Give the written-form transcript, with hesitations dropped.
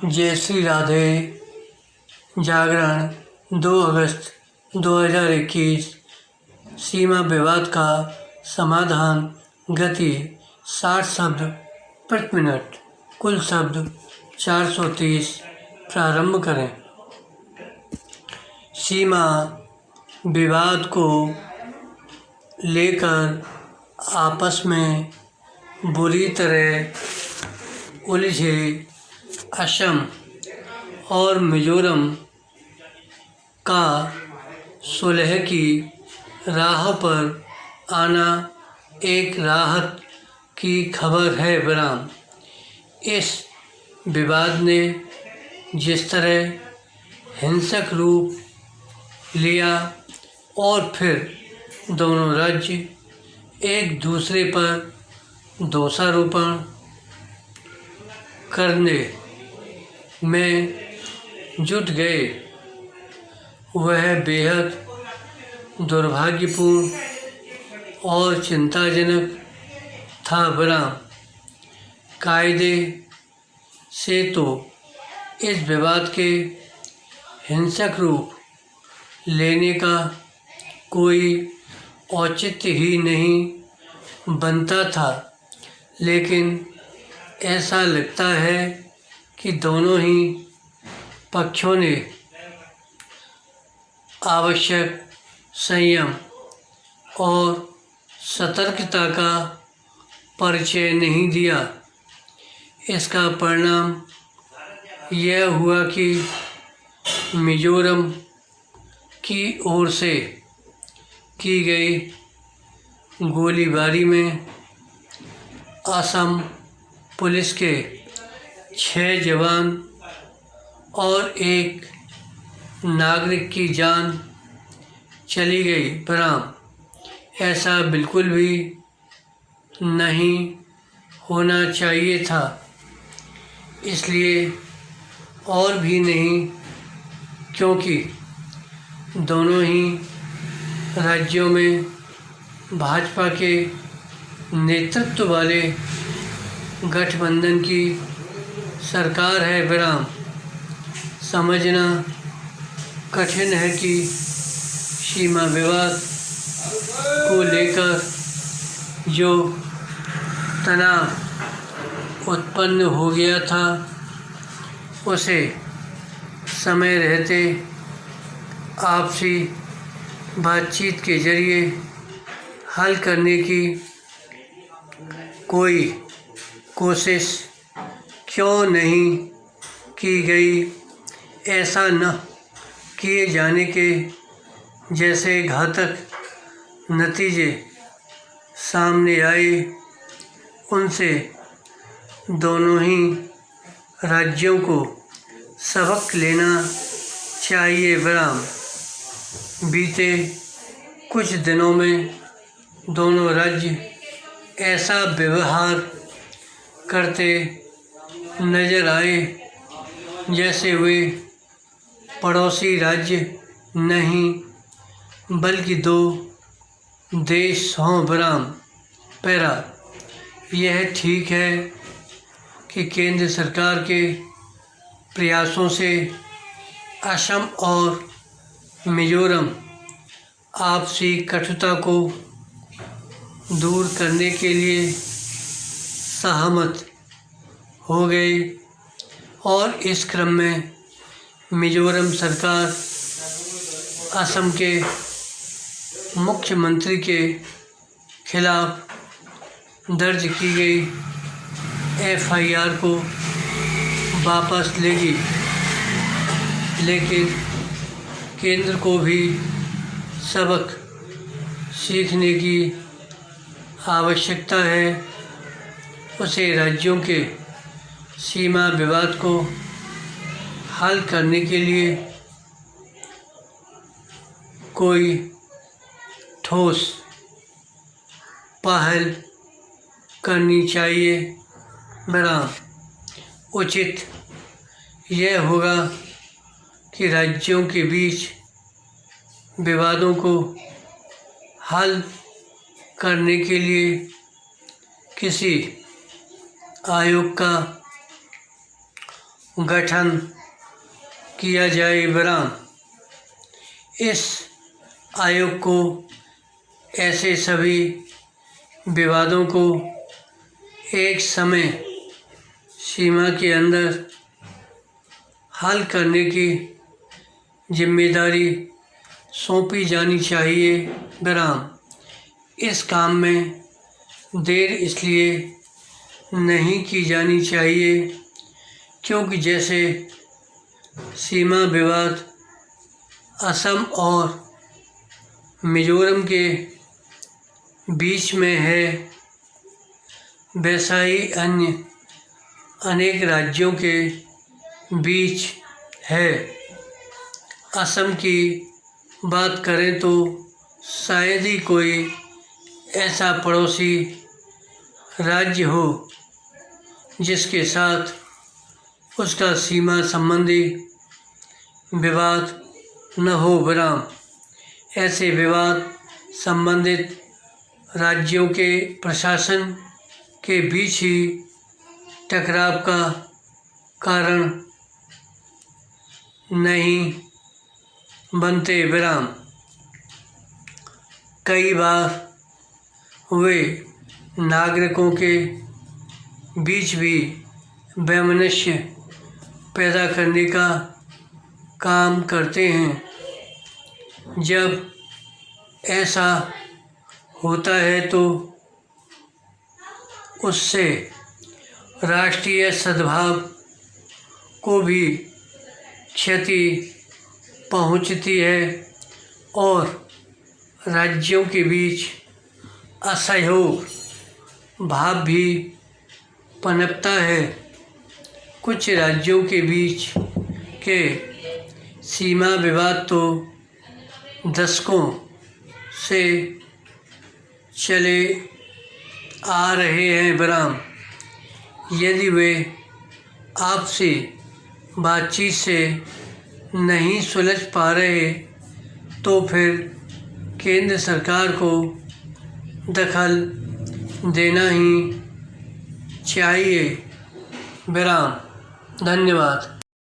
जय श्री राधे। जागरण 2 अगस्त 2021। सीमा विवाद का समाधान। गति 60 शब्द प्रति मिनट। कुल शब्द 430। प्रारंभ करें। सीमा विवाद को लेकर आपस में बुरी तरह उलझे असम और मिजोरम का सुलह की राह पर आना एक राहत की खबर है। बराम इस विवाद ने जिस तरह हिंसक रूप लिया और फिर दोनों राज्य एक दूसरे पर दोषारोपण करने में जुट गए, वह बेहद दुर्भाग्यपूर्ण और चिंताजनक था। बराम कायदे से तो इस विवाद के हिंसक रूप लेने का कोई औचित्य ही नहीं बनता था, लेकिन ऐसा लगता है कि दोनों ही पक्षों ने आवश्यक संयम और सतर्कता का परिचय नहीं दिया। इसका परिणाम यह हुआ कि मिजोरम की ओर से की गई गोलीबारी में असम पुलिस के 6 जवान और एक नागरिक की जान चली गई। बराम ऐसा बिल्कुल भी नहीं होना चाहिए था, इसलिए और भी नहीं क्योंकि दोनों ही राज्यों में भाजपा के नेतृत्व वाले गठबंधन की सरकार है। बराम समझना कठिन है कि सीमा विवाद को लेकर जो तनाव उत्पन्न हो गया था, उसे समय रहते आपसी बातचीत के जरिए हल करने की कोई कोशिश क्यों नहीं की गई। ऐसा न किए जाने के जैसे घातक नतीजे सामने आए, उनसे दोनों ही राज्यों को सबक लेना चाहिए। बराम बीते कुछ दिनों में दोनों राज्य ऐसा व्यवहार करते नजर आए जैसे वे पड़ोसी राज्य नहीं बल्कि दो देश हों। बराम पैरा यह ठीक है कि केंद्र सरकार के प्रयासों से असम और मिजोरम आपसी कटुता को दूर करने के लिए सहमत हो गए और इस क्रम में मिजोरम सरकार असम के मुख्यमंत्री के खिलाफ दर्ज की गई FIR को वापस लेगी, लेकिन केंद्र को भी सबक सीखने की आवश्यकता है। उसे राज्यों के सीमा विवाद को हल करने के लिए कोई ठोस पहल करनी चाहिए। बराम उचित यह होगा कि राज्यों के बीच विवादों को हल करने के लिए किसी आयोग का गठन किया जाए। विराम। इस आयोग को ऐसे सभी विवादों को एक समय सीमा के अंदर हल करने की जिम्मेदारी सौंपी जानी चाहिए। विराम। इस काम में देर इसलिए नहीं की जानी चाहिए क्योंकि जैसे सीमा विवाद असम और मिजोरम के बीच में है, वैसा ही अन्य अनेक राज्यों के बीच है। असम की बात करें तो शायद ही कोई ऐसा पड़ोसी राज्य हो जिसके साथ उसका सीमा संबंधी विवाद न हो। विराम। ऐसे विवाद संबंधित राज्यों के प्रशासन के बीच ही टकराव का कारण नहीं बनते। विराम। कई बार वे नागरिकों के बीच भी वैमनस्य पैदा करने का काम करते हैं। जब ऐसा होता है तो उससे राष्ट्रीय सद्भाव को भी क्षति पहुंचती है और राज्यों के बीच असहयोग भाव भी पनपता है। कुछ राज्यों के बीच के सीमा विवाद तो दशकों से चले आ रहे हैं। विराम। यदि वे आपसी बातचीत से नहीं सुलझ पा रहे तो फिर केंद्र सरकार को दखल देना ही चाहिए। विराम। धन्यवाद।